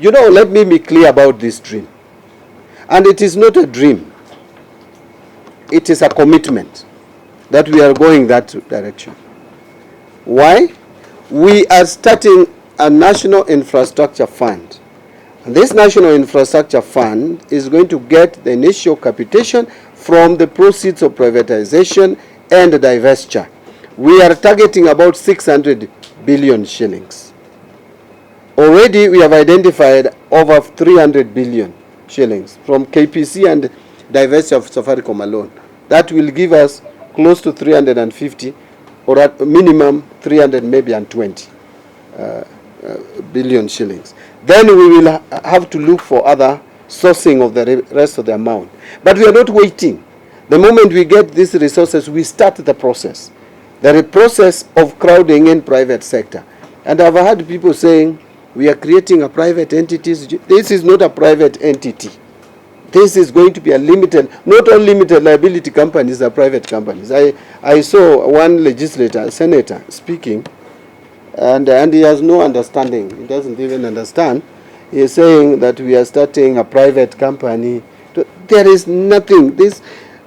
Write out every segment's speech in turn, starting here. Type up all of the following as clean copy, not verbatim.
You know, let me be clear about this dream. And it is not a dream. It is a commitment that we are going that direction. Why? We are starting a national infrastructure fund. And this national infrastructure fund is going to get the initial capitation from the proceeds of privatization and divestiture. We are targeting about 600 billion shillings. Already we have identified over 300 billion shillings from KPC and divestiture of Safaricom alone. That will give us close to 350 or at minimum 300 maybe and 20 billion shillings. Then we will have to look for other sourcing of the rest of the amount. But we are not waiting. The moment we get these resources, we start the process. The process of crowding in private sector. And I've heard people saying, we are creating a private entity. This is not a private entity. This is going to be a limited, not all limited liability companies are private companies. I saw one legislator, a senator, speaking, and he has no understanding. He doesn't even understand. He is saying that we are starting a private company. There is nothing. This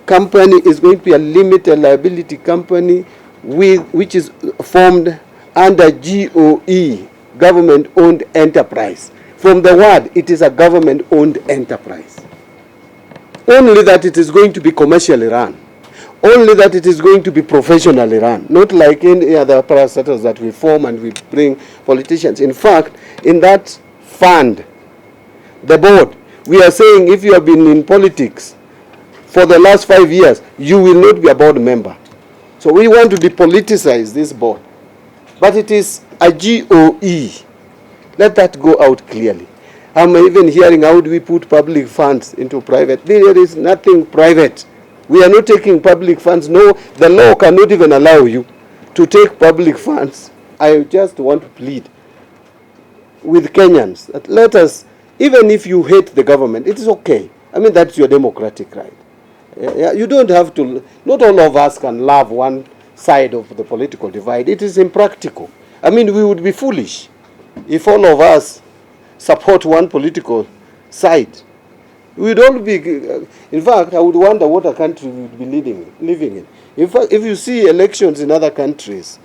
company is going to be a limited liability company which is formed under GOE, government-owned enterprise. From the word, it is a government-owned enterprise. Only that it is going to be commercially run. Only that it is going to be professionally run. Not like any other parastatals that we form and we bring politicians. In fact, in that fund, the board, we are saying if you have been in politics for the last 5 years, you will not be a board member. So we want to depoliticize this board. But it is a GOE. Let that go out clearly. I'm even hearing, how do we put public funds into private? There is nothing private. We are not taking public funds. No, the law cannot even allow you to take public funds. I just want to plead with Kenyans that let us, even if you hate the government, it is okay. I mean, that's your democratic right. You don't have to, not all of us can love one side of the political divide. It is impractical. I mean, we would be foolish if all of us support one political side. We'd all be, in fact, I would wonder what a country we would be living in. In fact, if you see elections in other countries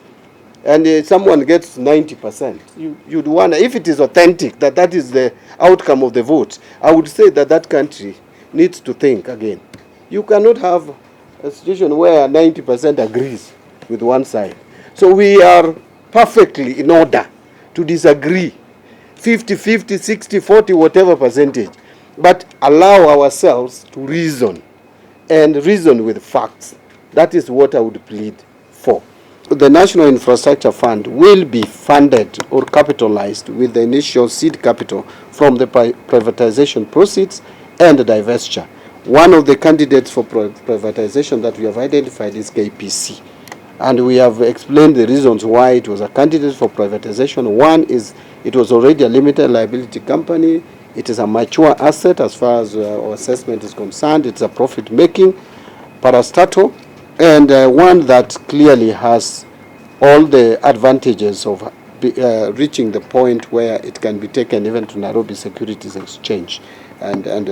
and someone gets 90%, you'd wonder if it is authentic, that is the outcome of the vote. I would say that that country needs to think again. You cannot have a situation where 90% agrees with one side. So we are perfectly in order to disagree. 50-50, 60-40, whatever percentage. But allow ourselves to reason, and reason with facts. That is what I would plead for. The National Infrastructure Fund will be funded or capitalized with the initial seed capital from the privatization proceeds and the divestiture. One of the candidates for privatization that we have identified is KPC. And we have explained the reasons why it was a candidate for privatization. One is it was already a limited liability company. It is a mature asset as far as our assessment is concerned. It's a profit-making parastatal, and one that clearly has all the advantages of reaching the point where it can be taken even to Nairobi Securities Exchange, and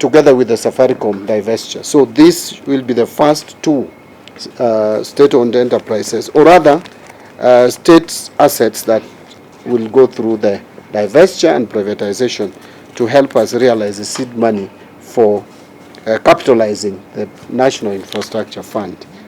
together with the Safaricom divestiture. So this will be the first two state-owned enterprises, or rather state assets that will go through the divestiture and privatization to help us realize the seed money for capitalizing the National Infrastructure Fund.